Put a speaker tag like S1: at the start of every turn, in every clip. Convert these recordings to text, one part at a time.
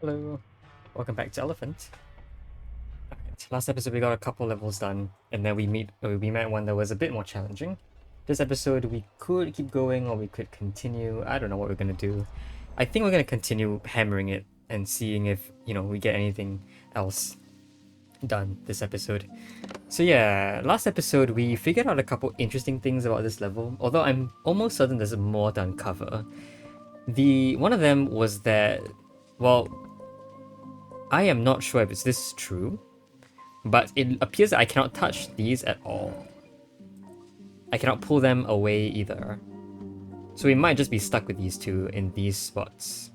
S1: Hello, welcome back to Elephant. Alright, last episode we got a couple levels done, and then we met one that was a bit more challenging. This episode we could keep going or we could continue. I don't know what we're gonna do. I think we're gonna continue hammering it and seeing if we get anything else done this episode. So yeah, last episode we figured out a couple interesting things about this level, although I'm almost certain there's more to uncover. One of them was that, well, I am not sure if this is true, but it appears that I cannot touch these at all. I cannot pull them away either. So we might just be stuck with these two in these spots.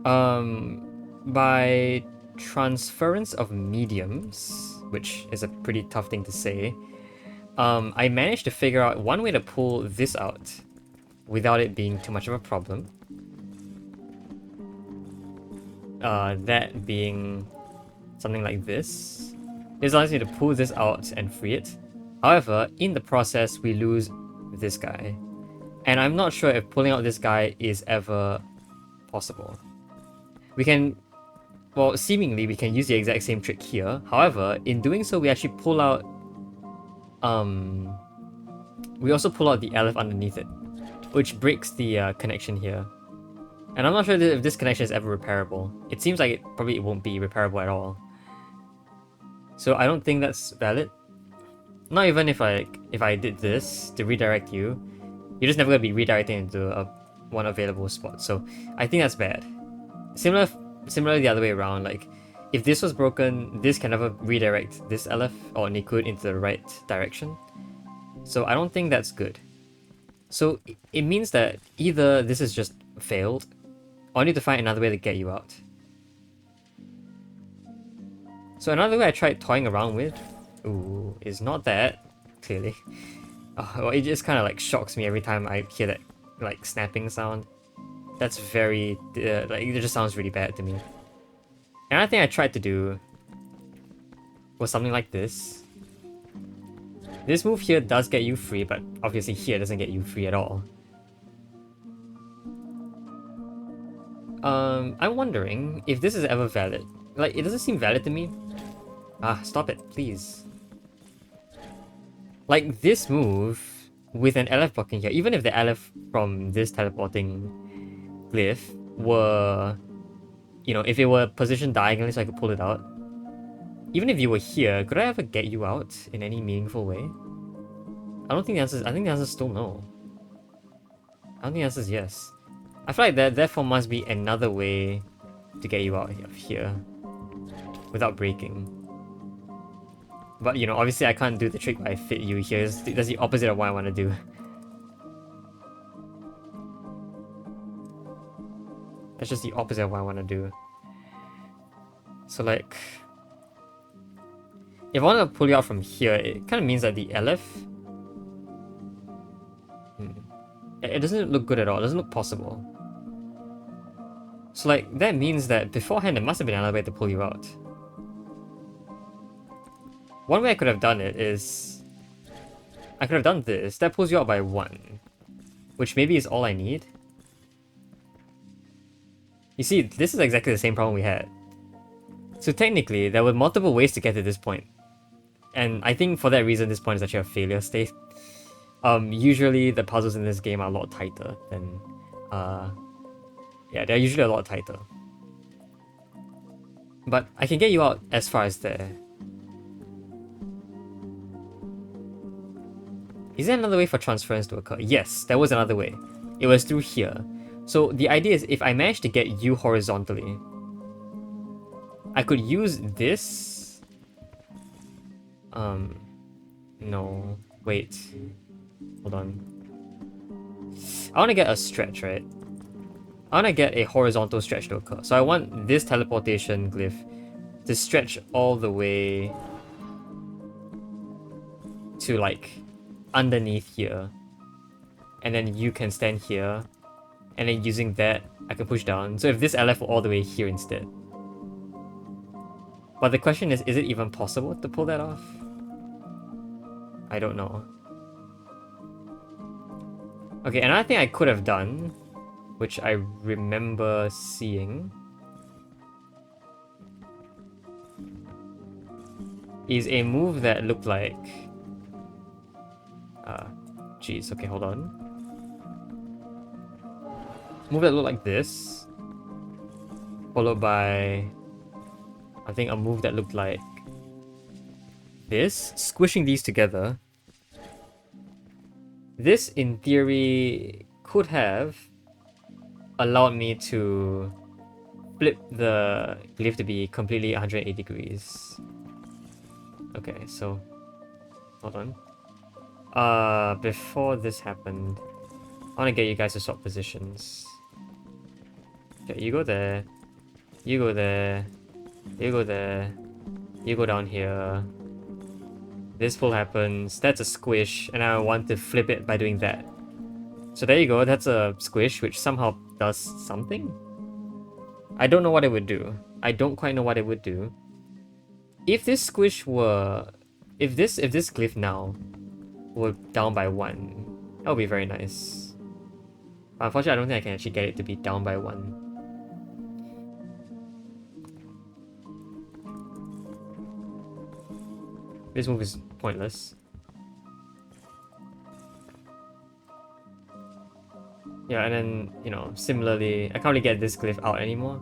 S1: By transference of mediums, which is a pretty tough thing to say, I managed to figure out one way to pull this out without it being too much of a problem. That being something like this. This allows me to pull this out and free it. However, in the process, we lose this guy. And I'm not sure if pulling out this guy is ever possible. We can, well, seemingly we can use the exact same trick here. However, in doing so, we actually pull out, we also pull out the Aleph underneath it, which breaks the connection here. And I'm not sure if this connection is ever repairable. It seems like it probably won't be repairable at all. So I don't think that's valid. Not even if I did this to redirect you, you're just never gonna be redirected into one available spot. So I think that's bad. Similar the other way around. Like if this was broken, this can never redirect this Aleph or Nikud into the right direction. So I don't think that's good. So it means that either this is just failed, or I need to find another way to get you out. So another way I tried toying around with, is not that, clearly. Well, it just kind of like shocks me every time I hear that like snapping sound. That's very, like it just sounds really bad to me. Another thing I tried to do was something like this. This move here does get you free, but obviously here doesn't get you free at all. I'm wondering if this is ever valid. Like, it doesn't seem valid to me. Stop it, please. Like, this move, with an Aleph blocking here, even if the Aleph from this teleporting glyph were, if it were positioned diagonally so I could pull it out, even if you were here, could I ever get you out in any meaningful way? I think the answer is still no. I don't think the answer is yes. I feel like there therefore must be another way to get you out of here without breaking. But obviously I can't do the trick where I fit you here. That's the opposite of what I want to do. That's just the opposite of what I want to do. So like, if I want to pull you out from here, it kind of means that the Aleph, it doesn't look good at all. It doesn't look possible. So like, that means that beforehand there must have been another way to pull you out. One way I could have done it is, I could have done this. That pulls you out by 1, which maybe is all I need. You see, this is exactly the same problem we had. So technically, there were multiple ways to get to this point. And I think for that reason, this point is actually a failure state. Usually the puzzles in this game are a lot tighter than, yeah, they're usually a lot tighter. But I can get you out as far as there. Is there another way for transference to occur? Yes, there was another way. It was through here. So the idea is if I manage to get you horizontally, I could use this. No, wait. Hold on. I want to get a stretch, right? I want to get a horizontal stretch to occur. So I want this teleportation glyph to stretch all the way to like underneath here. And then you can stand here. And then using that, I can push down. So if this Aleph were all the way here instead. But the question is it even possible to pull that off? I don't know. Okay, another thing I could have done, which I remember seeing, is a move that looked like... Jeez, okay, hold on. Move that looked like this. Followed by... I think a move that looked like this. Squishing these together. This, in theory, could have allowed me to flip the glyph to be completely 180 degrees. Okay, so... Hold on. Before this happened, I want to get you guys to swap positions. Okay, you go there. You go there. You go there. You go down here. This pull happens. That's a squish, and I want to flip it by doing that. So there you go. That's a squish, which somehow does something. I don't know what it would do. I don't quite know what it would do. If this squish were... If this glyph now were down by 1, that would be very nice. But unfortunately, I don't think I can actually get it to be down by 1. This move is pointless. Yeah, and then, you know, similarly, I can't really get this glyph out anymore.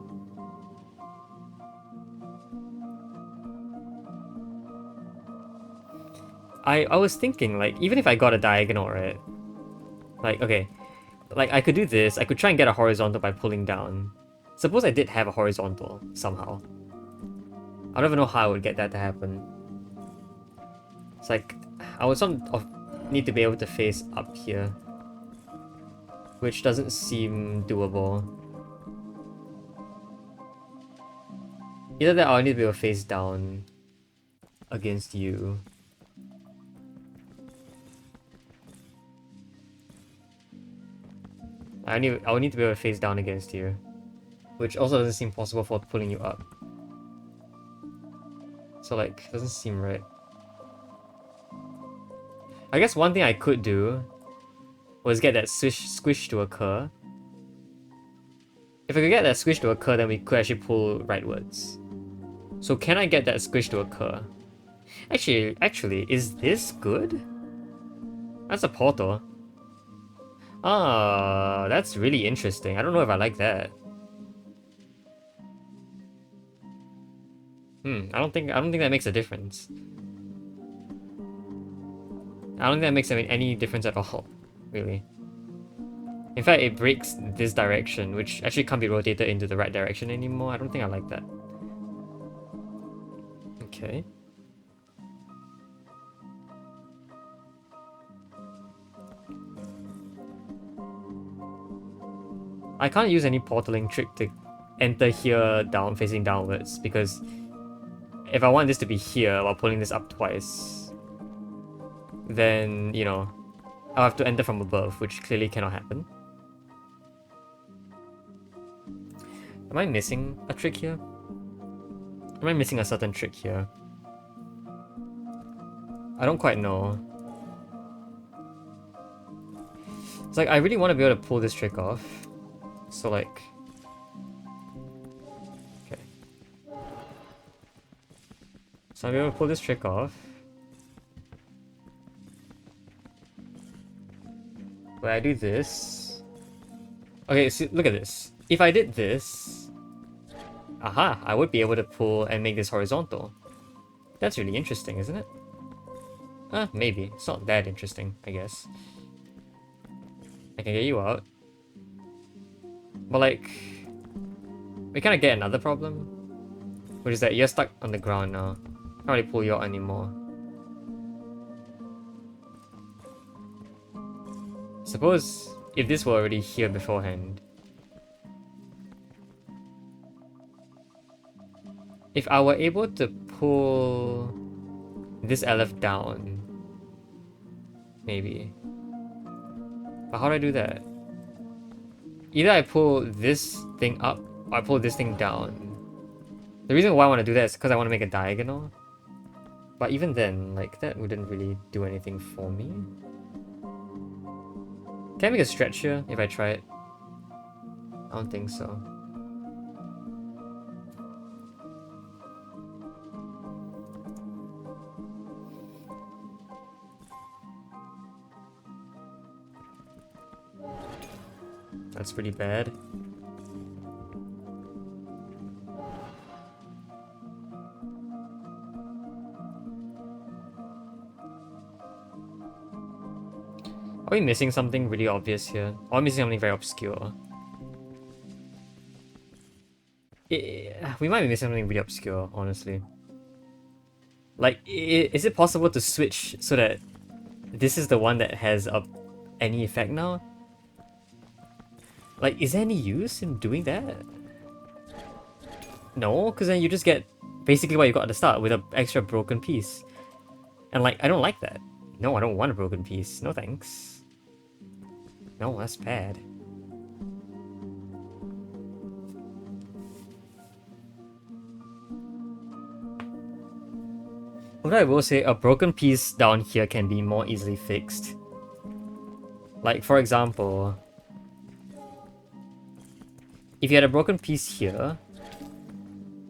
S1: I was thinking, like, even if I got a diagonal, right? Like, okay. Like, I could do this. I could try and get a horizontal by pulling down. Suppose I did have a horizontal, somehow. I don't even know how I would get that to happen. It's like, I would sort of need to be able to face up here. Which doesn't seem doable. Either that or I need to be able to face down against you. I would need to be able to face down against you. Which also doesn't seem possible for pulling you up. So like, doesn't seem right. I guess one thing I could do was get that squish to occur. If I could get that squish to occur, then we could actually pull rightwards. So can I get that squish to occur? Actually, is this good? That's a portal. Ah, that's really interesting. I don't know if I like that. I don't think that makes a difference. I don't think that makes any difference at all, really. In fact, it breaks this direction, which actually can't be rotated into the right direction anymore. I don't think I like that. Okay. I can't use any portaling trick to enter here down, facing downwards, because if I want this to be here while pulling this up twice, then, you know, I'll have to enter from above, which clearly cannot happen. Am I missing a trick here? Am I missing a certain trick here? I don't quite know. It's like, I really want to be able to pull this trick off. So like... Okay. So I'll be able to pull this trick off. Where I do this... Okay, so look at this. If I did this... Aha! I would be able to pull and make this horizontal. That's really interesting, isn't it? Maybe. It's not that interesting, I guess. I can get you out. But like... We kind of get another problem. Which is that you're stuck on the ground now. Can't really pull you out anymore. Suppose if this were already here beforehand. If I were able to pull this Aleph down, maybe. But how do I do that? Either I pull this thing up, or I pull this thing down. The reason why I want to do that is because I want to make a diagonal. But even then, like, that wouldn't really do anything for me. Can I make a stretch here if I try it? I don't think so. That's pretty bad. Are we missing something really obvious here? Or are we missing something very obscure? We might be missing something really obscure, honestly. Like, is it possible to switch so that this is the one that has any effect now? Like, is there any use in doing that? No, because then you just get basically what you got at the start with an extra broken piece. And like, I don't like that. No, I don't want a broken piece. No thanks. No, that's bad. What I will say, a broken piece down here can be more easily fixed. Like, for example, if you had a broken piece here,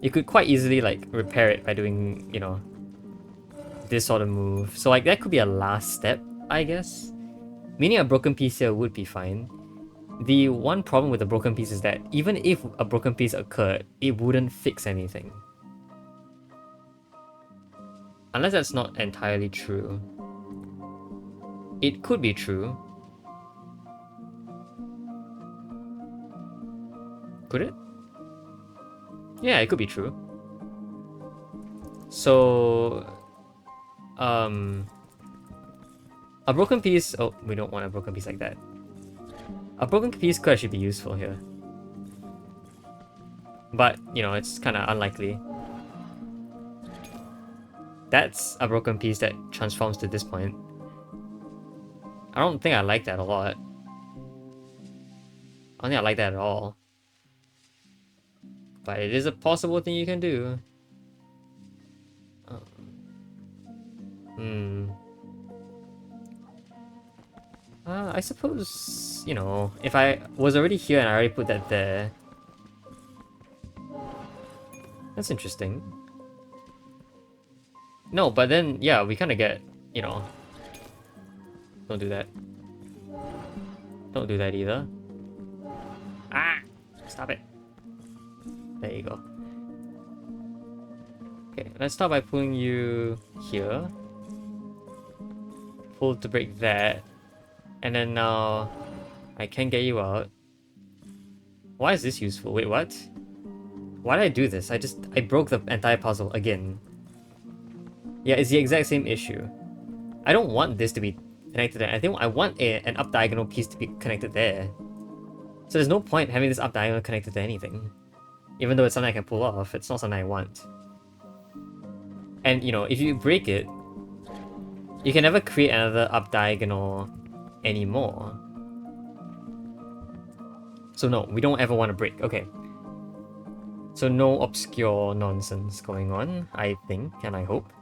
S1: you could quite easily, like, repair it by doing, you know, this sort of move. So, like, that could be a last step, I guess. Meaning a broken piece here would be fine. The one problem with a broken piece is that even if a broken piece occurred, it wouldn't fix anything. Unless that's not entirely true. It could be true. Could it? Yeah, it could be true. So, a broken piece... Oh, we don't want a broken piece like that. A broken piece could actually be useful here. But, you know, it's kind of unlikely. That's a broken piece that transforms to this point. I don't think I like that a lot. I don't think I like that at all. But it is a possible thing you can do. I suppose, you know, if I was already here and I already put that there... That's interesting. No, but then, yeah, we kind of get, you know... Don't do that. Don't do that either. Ah! Stop it. There you go. Okay, let's start by pulling you here. Pull to break that. And then now, I can get you out. Why is this useful? Wait, what? Why did I do this? I broke the entire puzzle again. Yeah, it's the exact same issue. I don't want this to be connected there. I want an up diagonal piece to be connected there. So there's no point having this up diagonal connected to anything. Even though it's something I can pull off, it's not something I want. And, you know, if you break it, you can never create another up diagonal anymore. So no, we don't ever want to break. Okay. So no obscure nonsense going on, I think, and I hope.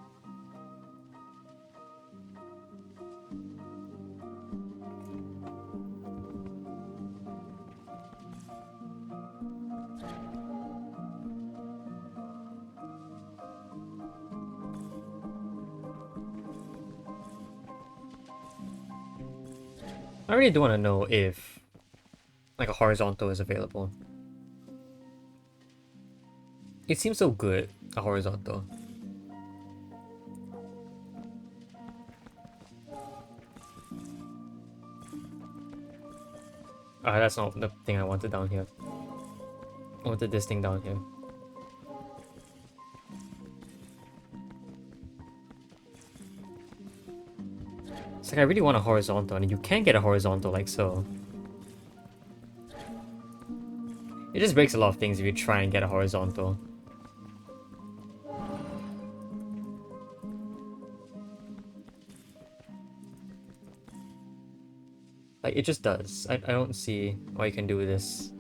S1: I really do want to know if like a horizontal is available. It seems so good, a horizontal. Ah, that's not the thing I wanted down here. I wanted this thing down here. It's like I really want a horizontal, and you can get a horizontal like so. It just breaks a lot of things if you try and get a horizontal. Like, it just does. I don't see what you can do with this.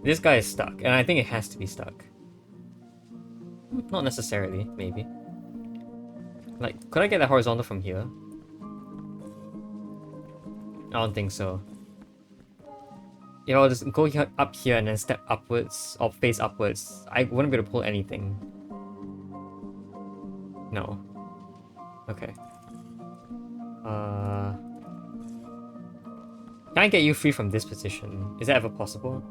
S1: This guy is stuck, and I think it has to be stuck. Not necessarily, maybe. Like, could I get a horizontal from here? I don't think so. If I'll just go up here and then step upwards, or face upwards, I wouldn't be able to pull anything. No. Okay. Can I get you free from this position? Is that ever possible?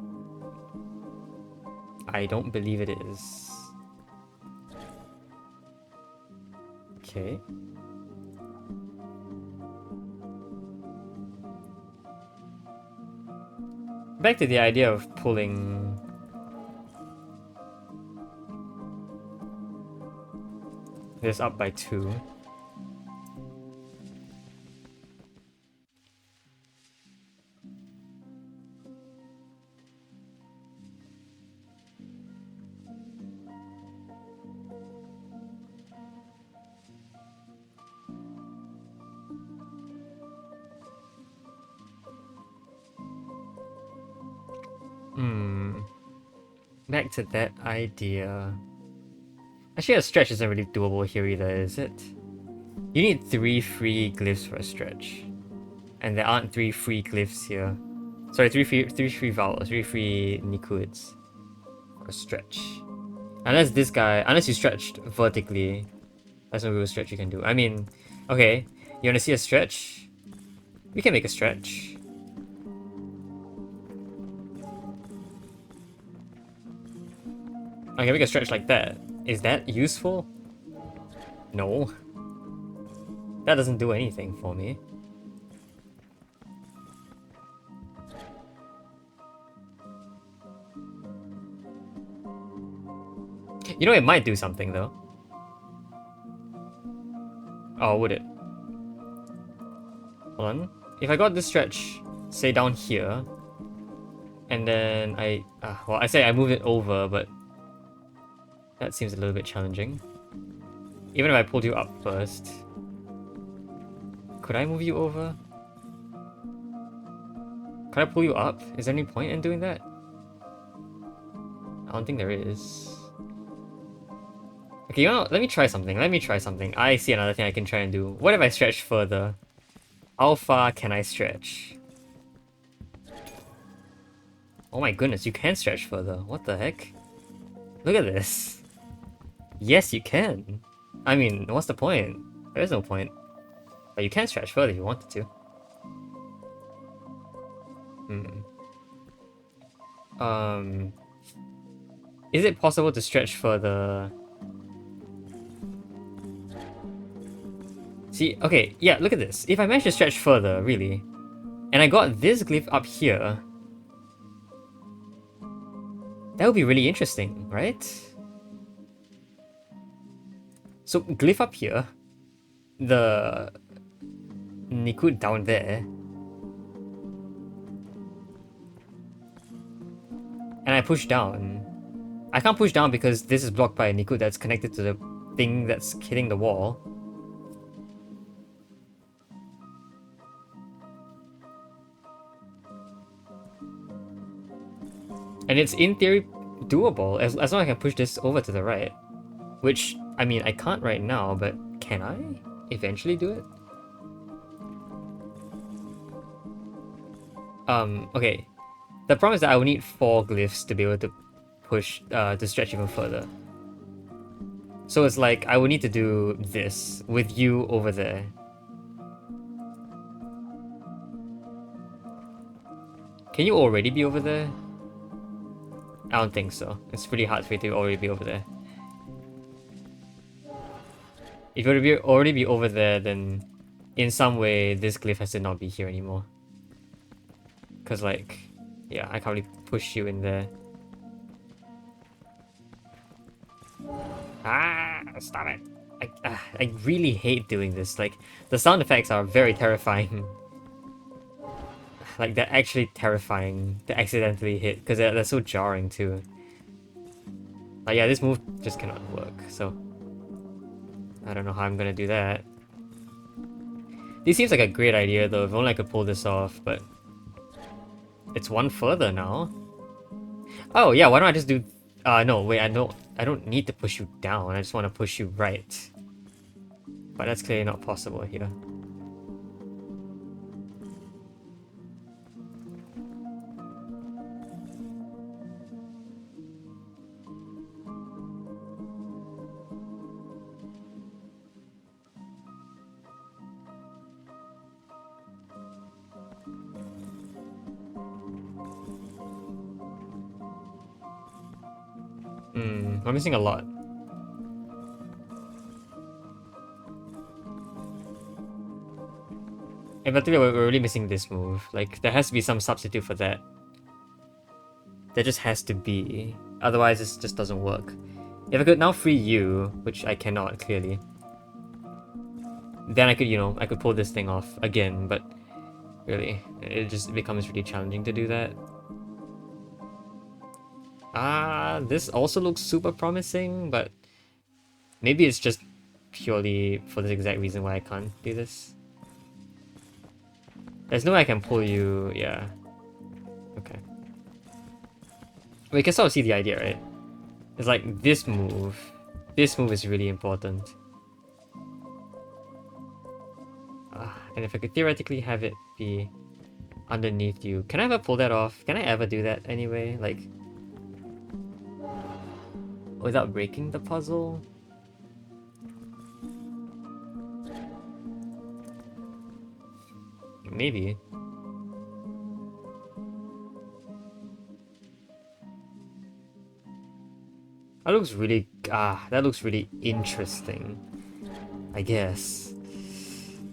S1: I don't believe it is. Okay. Back to the idea of pulling... this up by 2. Back to that idea. Actually, a stretch isn't really doable here either, is it? You need 3 free glyphs for a stretch. And there aren't 3 free glyphs here. Sorry, 3 free vowels, 3 free nikuds for a stretch. Unless you stretched vertically, that's no real stretch you can do. I mean, okay, you wanna see a stretch? We can make a stretch. I can make a stretch like that. Is that useful? No. That doesn't do anything for me. You know, it might do something though. Oh, would it? Hold on. If I got this stretch, say down here, and then well, I say I move it over, but that seems a little bit challenging. Even if I pulled you up first, could I move you over? Could I pull you up? Is there any point in doing that? I don't think there is. Okay, you know, let me try something. I see another thing I can try and do. What if I stretch further? How far can I stretch? Oh my goodness, you can stretch further. What the heck? Look at this. Yes, you can. I mean, what's the point? There is no point. But you can stretch further if you wanted to. Is it possible to stretch further? See, okay, yeah, look at this. If I manage to stretch further, really, and I got this glyph up here, that would be really interesting, right? So, glyph up here, the Nikud down there, and I push down. I can't push down because this is blocked by a Nikud that's connected to the thing that's hitting the wall. And it's in theory doable as long as I can push this over to the right. Which, I mean, I can't right now, but can I eventually do it? Okay. The problem is that I will need 4 glyphs to be able to push, to stretch even further. So it's like, I will need to do this with you over there. Can you already be over there? I don't think so. It's pretty hard for you to already be over there. If you were to already be over there, then in some way this glyph has to not be here anymore. Cause like, yeah, I can't really push you in there. Ah, stop it! I really hate doing this. Like, the sound effects are very terrifying. Like, they're actually terrifying to accidentally hit, because they're so jarring too. Like, yeah, this move just cannot work, so... I don't know how I'm gonna do that. This seems like a great idea though, if only I could pull this off, but... It's one further now. Oh yeah, why don't I just do... no, wait, I don't need to push you down, I just want to push you right. But that's clearly not possible here. I'm missing a lot. And particularly, we're really missing this move. Like, there has to be some substitute for that. There just has to be. Otherwise, it just doesn't work. If I could now free you, which I cannot, clearly, then I could, I could pull this thing off again, but really, it just becomes really challenging to do that. This also looks super promising, but maybe it's just purely for the exact reason why I can't do this. There's no way I can pull you, yeah. Okay. We can sort of see the idea, right? It's like this move. This move is really important. And if I could theoretically have it be underneath you. Can I ever pull that off? Can I ever do that anyway? Like, without breaking the puzzle? Maybe. That looks really interesting, I guess.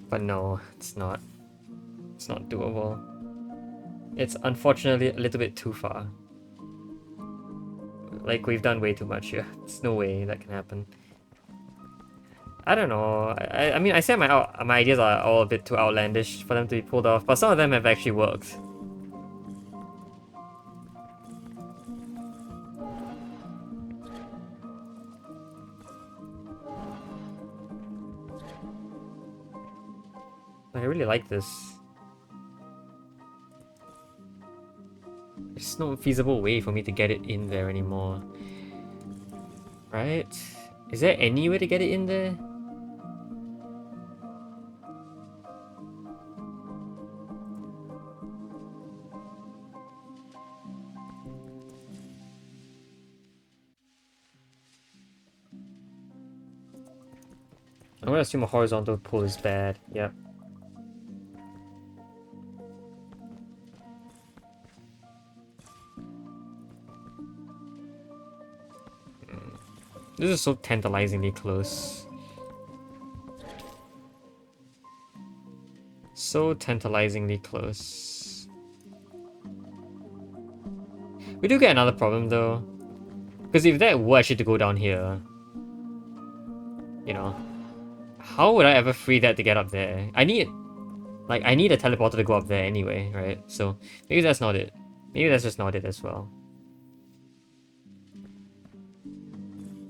S1: But no, it's not. It's not doable. It's unfortunately a little bit too far. Like, we've done way too much here. There's no way that can happen. I don't know. I mean, I say my ideas are all a bit too outlandish for them to be pulled off, but some of them have actually worked. I really like this. There's no feasible way for me to get it in there anymore. Right? Is there any way to get it in there? I'm gonna assume a horizontal pull is bad. Yep. This is so tantalizingly close. So tantalizingly close. We do get another problem though. Because if that were actually to go down here, how would I ever free that to get up there? I need a teleporter to go up there anyway, right? So maybe that's not it. Maybe that's just not it as well.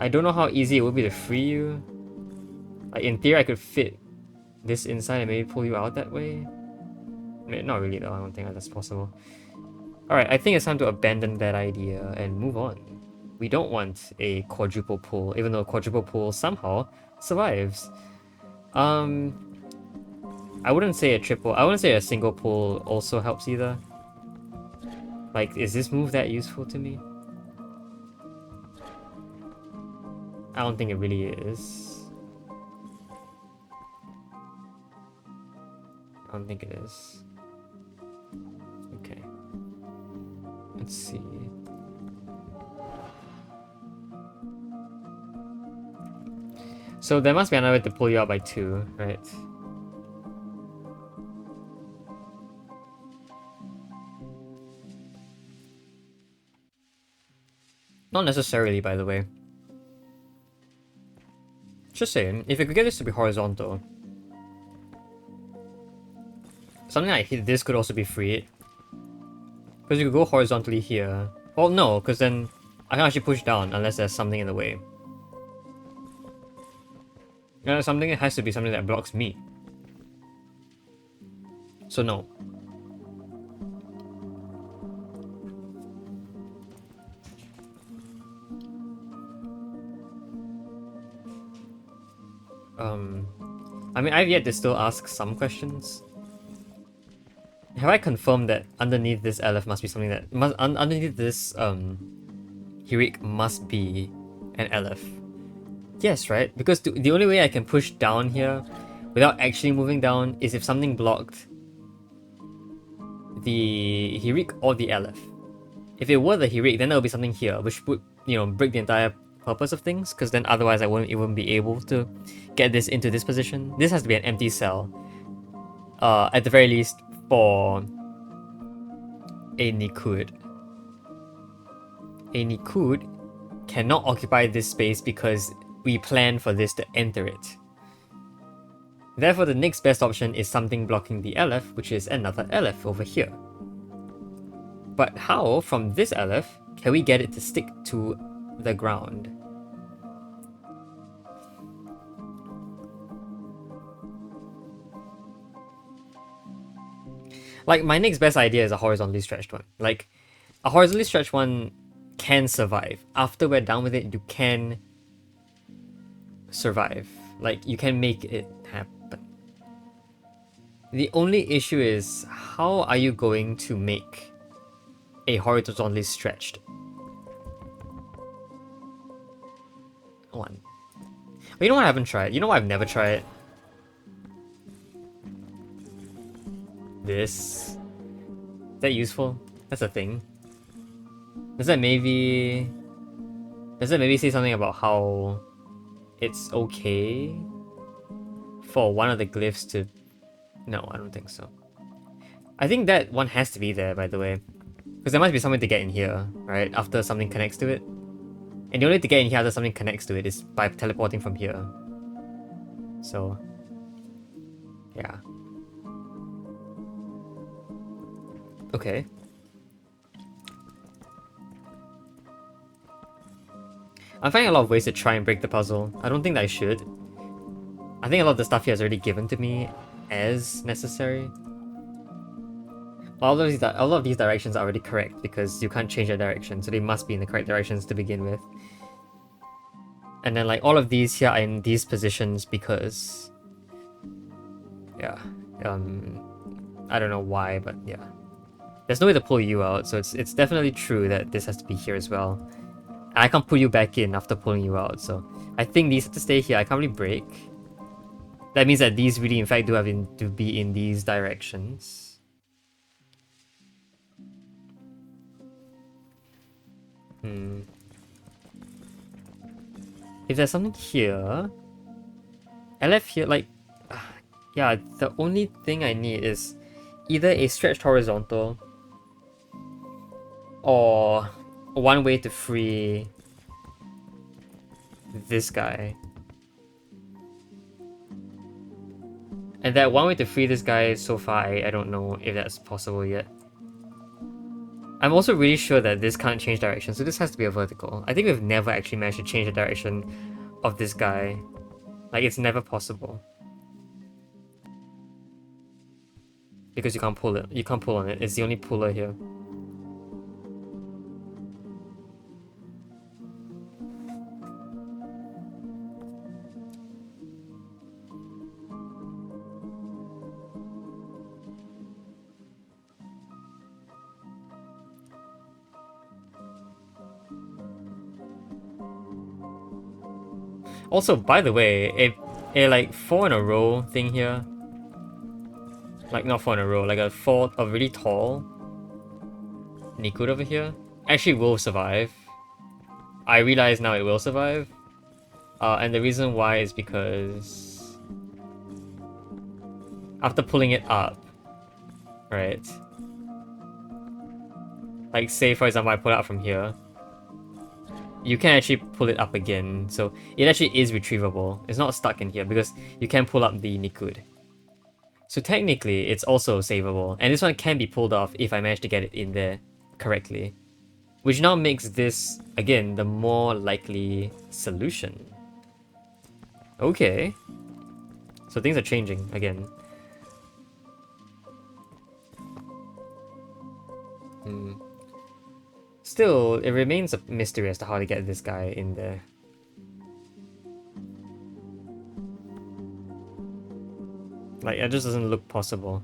S1: I don't know how easy it would be to free you. Like, in theory, I could fit this inside and maybe pull you out that way. I mean, not really though, I don't think that's possible. Alright, I think it's time to abandon that idea and move on. We don't want a quadruple pull, even though a quadruple pull somehow survives. I wouldn't say a single pull also helps either. Like, is this move that useful to me? I don't think it really is. I don't think it is. Okay. Let's see. So there must be another way to pull you out by 2, right? Not necessarily, by the way. Just saying, if I could get this to be horizontal, something like this could also be freed. Because you could go horizontally here. Well, no, because then I can actually push down unless there's something in the way. Something has to be something that blocks me. So no. I mean, I've yet to still ask some questions. Have I confirmed that underneath this Aleph must be something that underneath this Heroic must be an Aleph? Yes, right? Because the only way I can push down here without actually moving down is if something blocked the Heroic or the Aleph. If it were the Heroic, then there would be something here, which would, break the entire purpose of things, because then otherwise I wouldn't be able to get this into this position. This has to be an empty cell, at the very least for a Nikud. A Nikud cannot occupy this space because we plan for this to enter it. Therefore, the next best option is something blocking the Aleph, which is another Aleph over here. But how, from this Aleph, can we get it to stick to the ground? Like, my next best idea is a horizontally stretched one. Like, a horizontally stretched one can survive. After we're done with it, you can survive. Like, you can make it happen. The only issue is, how are you going to make a horizontally stretched one? But you know what I haven't tried? You know what I've never tried? This. Is that useful? That's a thing. Does that maybe say something about how it's okay for one of the glyphs to... No, I don't think so. I think that one has to be there, by the way. Because there must be something to get in here, right? After something connects to it. And the only way to get in here after something connects to it is by teleporting from here. So... yeah. Okay. I'm finding a lot of ways to try and break the puzzle. I don't think that I should. I think a lot of the stuff here is already given to me as necessary. All of these directions are already correct because you can't change their direction, so they must be in the correct directions to begin with. And then like all of these here are in these positions because... yeah. I don't know why, but yeah. There's no way to pull you out, so it's definitely true that this has to be here as well. And I can't pull you back in after pulling you out, so I think these have to stay here. I can't really break. That means that these really in fact do have to be in these directions. If there's something here... I left here, like... yeah, the only thing I need is either a stretched horizontal or one way to free this guy. And that one way to free this guy, so far, I don't know if that's possible yet. I'm also really sure that this can't change direction, so this has to be a vertical. I think we've never actually managed to change the direction of this guy. Like, it's never possible. Because you can't pull it. You can't pull on it. It's the only puller here. Also, by the way, a like 4 in a row thing here, like not 4 in a row, like a really tall Nikud over here, actually will survive. I realize now it will survive. And the reason why is because after pulling it up, right? Like say for example I pull it out from here, you can actually pull it up again, so it actually is retrievable. It's not stuck in here because you can pull up the Nikud. So technically, it's also savable, and this one can be pulled off if I manage to get it in there correctly. Which now makes this, again, the more likely solution. Okay. So things are changing again. Still, it remains a mystery as to how to get this guy in there. Like, it just doesn't look possible.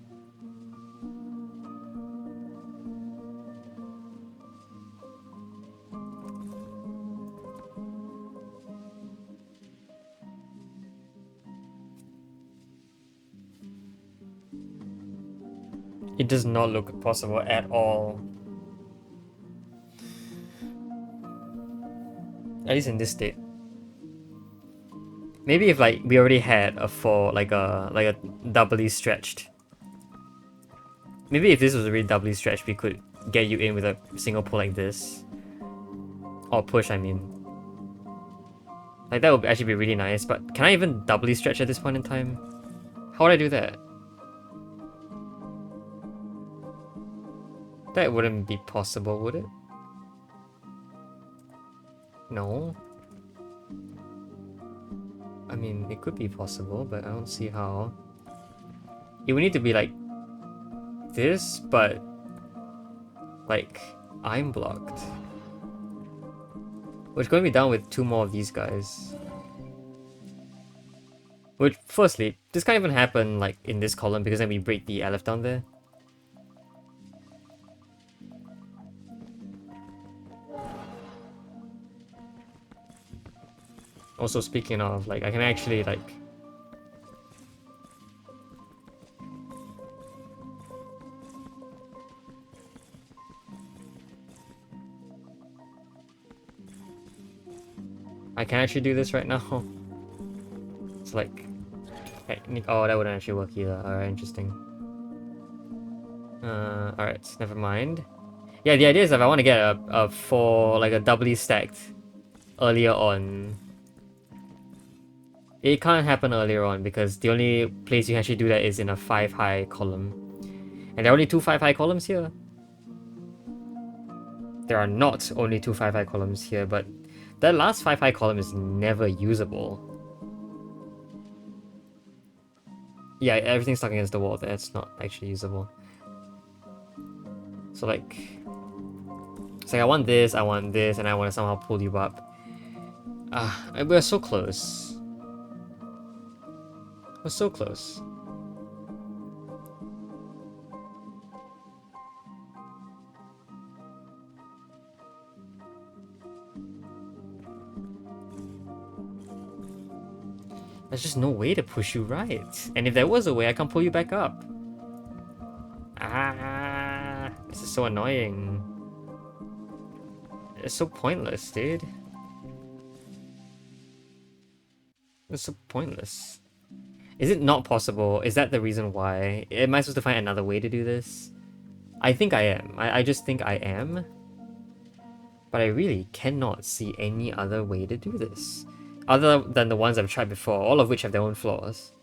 S1: It does not look possible at all. At least in this state. Maybe if like we already had a four, like a doubly stretched. Maybe if this was already doubly stretched, we could get you in with a single pull like this. Or push, I mean. Like that would actually be really nice, but can I even doubly stretch at this point in time? How would I do that? That wouldn't be possible, would it? No. I mean, it could be possible, but I don't see how. It would need to be like this, but like I'm blocked. Which going to be down with two more of these guys. Which, firstly, this can't even happen like in this column because then we break the Aleph down there. Also, speaking of, like, I can actually, like... I can actually do this right now. It's like... Oh, that wouldn't actually work either. Alright, interesting. Alright, never mind. Yeah, the idea is if I want to get a 4, like a doubly stacked earlier on... It can't happen earlier on because the only place you can actually do that is in a 5 high column. And there are only 2 5 high columns here. There are not only 2 5 high columns here, but that last 5 high column is never usable. Yeah, everything's stuck against the wall there, it's not actually usable. So like... It's like I want this, and I want to somehow pull you up. We're so close. We're so close. There's just no way to push you right. And if there was a way, I can't pull you back up. This is so annoying. It's so pointless, dude. It's so pointless. Is it not possible? Is that the reason why? Am I supposed to find another way to do this? I think I am. I just think I am. But I really cannot see any other way to do this. Other than the ones I've tried before, all of which have their own flaws.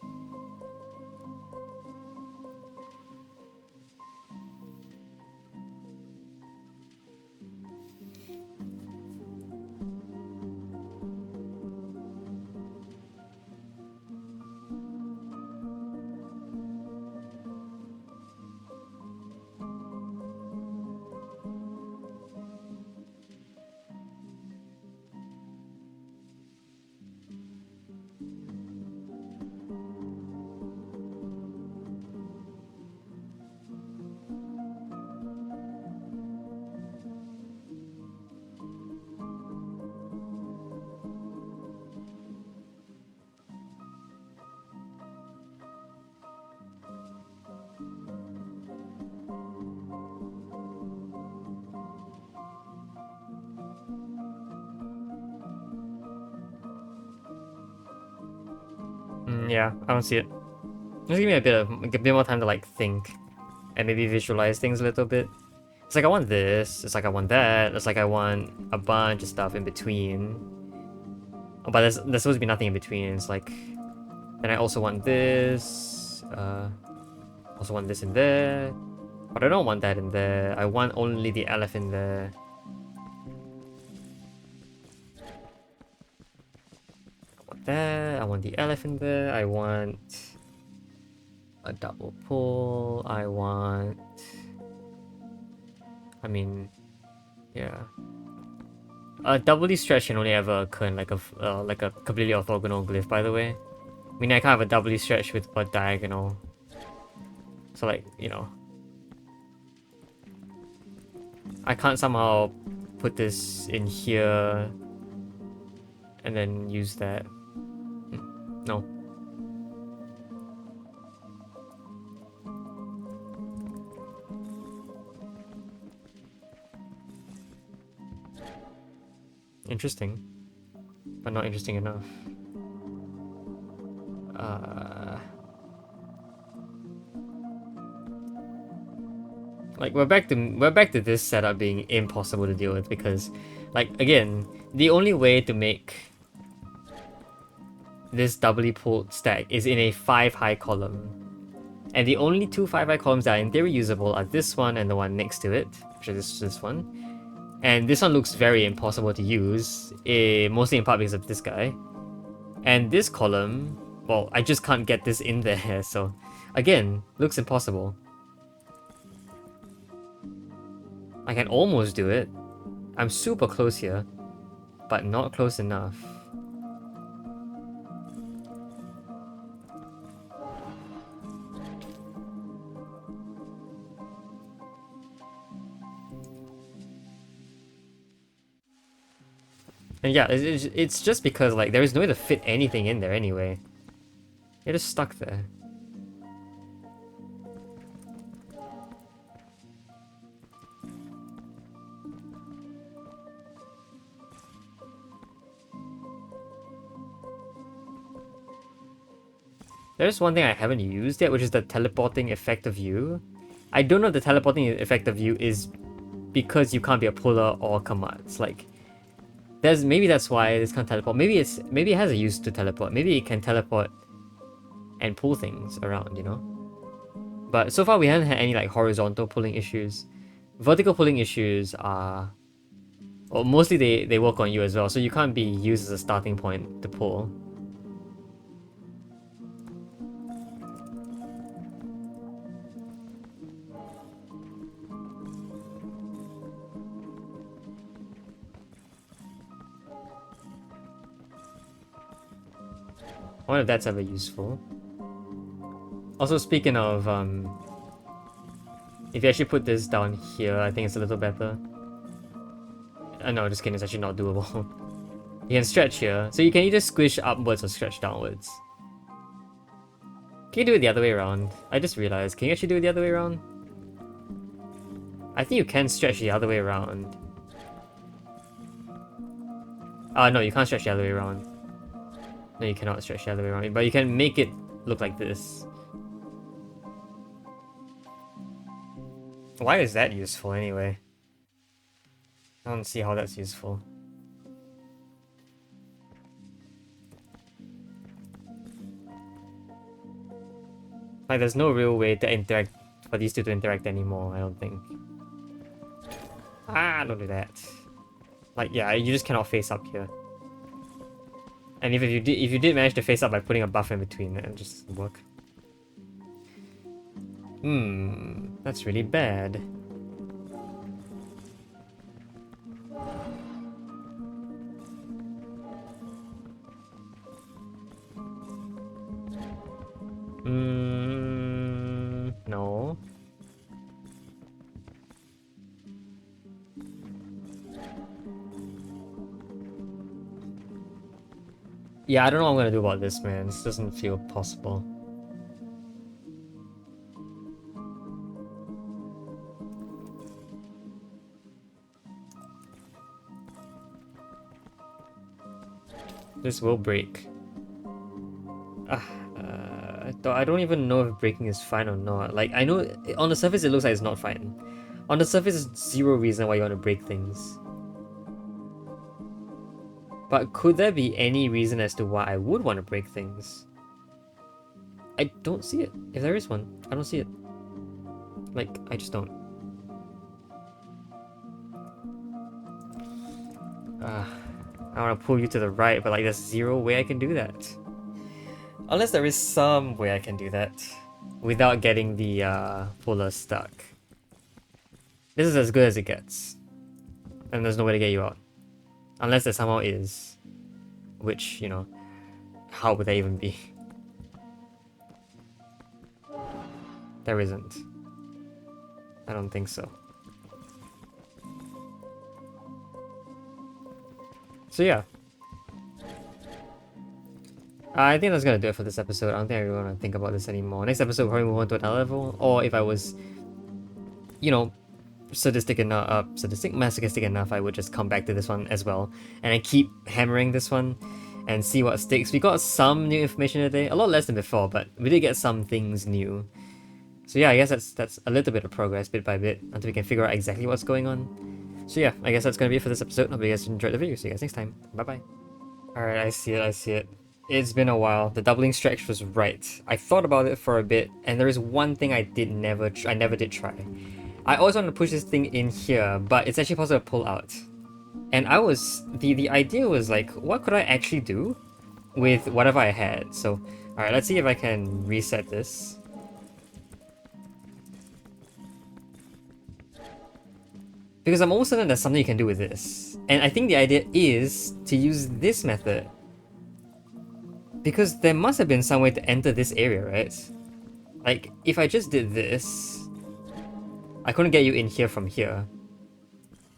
S1: Yeah, I don't see it. Just give me a bit more time to like think and maybe visualize things a little bit. It's like I want this, it's like I want that, it's like I want a bunch of stuff in between. But there's supposed to be nothing in between. It's like, then I also want this, also want this in there, but I don't want that in there. I want only the elephant there. There, I want the elephant there, I want a double pull, I mean, yeah. A doubly stretch can only ever occur in like a completely orthogonal glyph, by the way. I mean, I can't have a doubly stretch with a diagonal. So like, you know. I can't somehow put this in here and then use that. No. Interesting. but not interesting enough. Like we're back to this setup being impossible to deal with because, like, again, the only way to make this doubly pulled stack is in a 5 high column. And the only two 5 high columns that are in theory usable are this one and the one next to it, which is this one. And this one looks very impossible to use, mostly in part because of this guy. And this column, well, I just can't get this in there, so again, looks impossible. I can almost do it. I'm super close here, but not close enough. And yeah, it's just because, like, there is no way to fit anything in there anyway. You're just stuck there. There's one thing I haven't used yet, which is the teleporting effect of view. I don't know if the teleporting effect of view is because you can't be a puller or commands. Like, maybe that's why this can't teleport. Maybe it has a use to teleport. Maybe it can teleport and pull things around, you know? But so far we haven't had any like horizontal pulling issues. Vertical pulling issues are... Well, mostly they work on you as well, so you can't be used as a starting point to pull. I wonder if that's ever useful. Also, speaking of, if you actually put this down here, I think it's a little better. No, just kidding, it's actually not doable. You can stretch here, so you can either squish upwards or stretch downwards. Can you do it the other way around? I just realized, can you actually do it the other way around? I think you can stretch the other way around. No, you can't stretch the other way around. No, you cannot stretch the other way around, but you can make it look like this. Why is that useful anyway? I don't see how that's useful. Like, there's no real way to interact, for these two to interact anymore, I don't think. Don't do that. Like, yeah, you just cannot face up here. And if you did manage to face up by putting a buffer in between, it just doesn't work. That's really bad. No. Yeah, I don't know what I'm gonna do about this, man. This doesn't feel possible. This will break. I don't even know if breaking is fine or not. Like, I know on the surface it looks like it's not fine. On the surface, there's zero reason why you want to break things. But could there be any reason as to why I would want to break things? I don't see it. If there is one, I don't see it. Like, I just don't. I want to pull you to the right, but like there's zero way I can do that. Unless there is some way I can do that without getting the puller stuck. This is as good as it gets. And there's no way to get you out. Unless there somehow is. Which, you know, how would that even be? There isn't. I don't think so. So yeah. I think that's gonna do it for this episode. I don't think I really want to think about this anymore. Next episode, we'll probably move on to another level. Or if I was, you know, sadistic, masochistic enough, I would just come back to this one as well, and then keep hammering this one, and see what sticks. We got some new information today, a lot less than before, but we did get some things new. So yeah, I guess that's a little bit of progress, bit by bit, until we can figure out exactly what's going on. So yeah, I guess that's gonna be it for this episode. Hope you guys enjoyed the video. See you guys next time. Bye bye. Alright, I see it. It's been a while. The doubling stretch was right. I thought about it for a bit, and there is one thing I never did try. I always wanted to push this thing in here, but it's actually possible to pull out. And the idea was like, what could I actually do with whatever I had? So, alright, let's see if I can reset this. Because I'm almost certain there's something you can do with this. And I think the idea is to use this method. Because there must have been some way to enter this area, right? Like, if I just did this, I couldn't get you in here from here.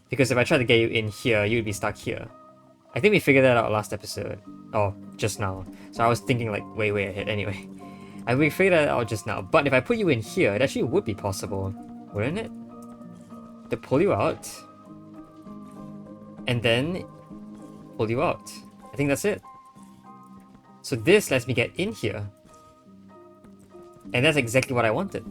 S1: Because if I tried to get you in here, you'd be stuck here. I think we figured that out last episode. Oh, just now. So I was thinking like way ahead anyway. We figured that out just now. But if I put you in here, it actually would be possible, wouldn't it? To pull you out. And then pull you out. I think that's it. So this lets me get in here. And that's exactly what I wanted.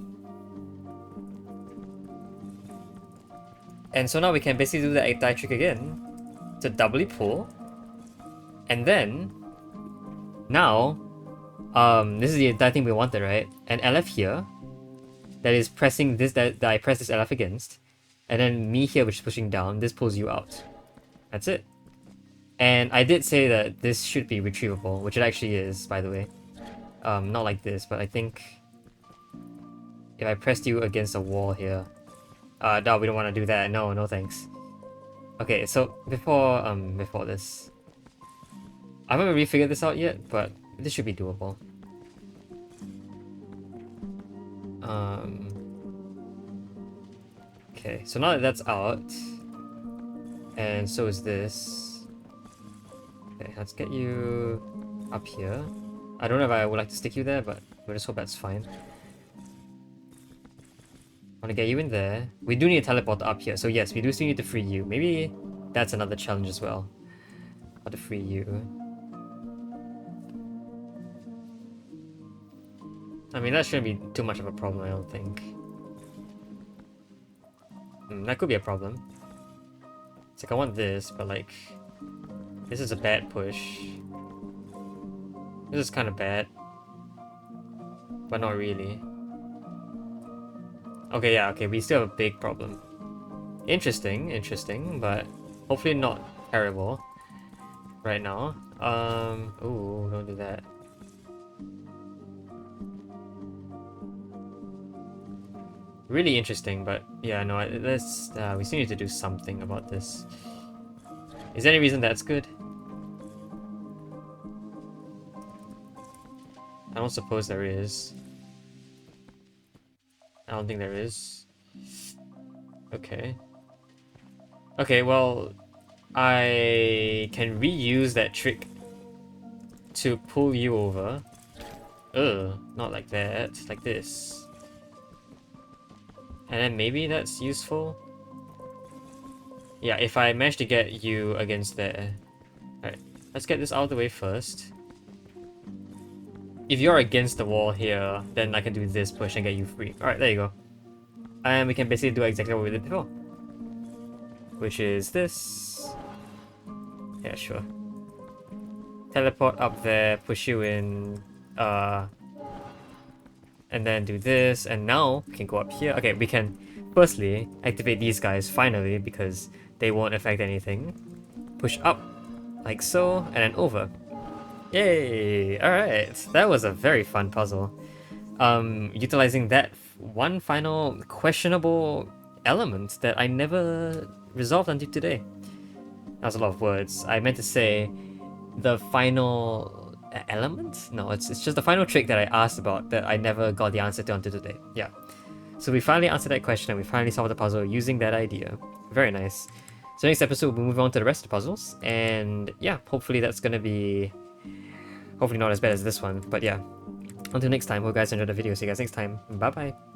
S1: And so now we can basically do that die trick again to doubly pull. And then now this is the entire thing we wanted, right? An LF here that is pressing this that I press this LF against. And then me here which is pushing down, this pulls you out. That's it. And I did say that this should be retrievable, which it actually is, by the way. Not like this, but I think if I pressed you against a wall here. No, we don't want to do that. No thanks. Okay, so before this, I haven't really figured this out yet, but this should be doable. Okay, so now that that's out, and so is this. Okay, let's get you up here. I don't know if I would like to stick you there, but we'll just hope that's fine. I want to get you in there. We do need a teleport up here, so yes, we do still need to free you. Maybe that's another challenge as well. How to free you. I mean, that shouldn't be too much of a problem, I don't think. That could be a problem. It's like, I want this, but like, this is a bad push. This is kind of bad. But not really. Okay, yeah, okay, we still have a big problem. Interesting, but hopefully not terrible right now. Ooh, don't do that. Really interesting, but yeah, no, let's, we still need to do something about this. Is there any reason that's good? I don't suppose there is. I don't think there is. Okay. Okay, well, I can reuse that trick to pull you over. Ugh, not like that, like this. And then maybe that's useful. Yeah, if I manage to get you against there. Alright, let's get this out of the way first. If you're against the wall here, then I can do this push and get you free. Alright, there you go. And we can basically do exactly what we did before. Which is this. Yeah, sure. Teleport up there, push you in, and then do this, and now we can go up here. Okay, we can firstly activate these guys finally because they won't affect anything. Push up, like so, and then over. Yay! Alright, that was a very fun puzzle. Utilizing that one final questionable element that I never resolved until today. That was a lot of words. I meant to say the final element? No, it's just the final trick that I asked about that I never got the answer to until today. Yeah. So we finally answered that question and we finally solved the puzzle using that idea. Very nice. So next episode we'll move on to the rest of the puzzles, and yeah, hopefully that's gonna be hopefully not as bad as this one, but yeah. Until next time, hope you guys enjoyed the video. See you guys next time. Bye bye.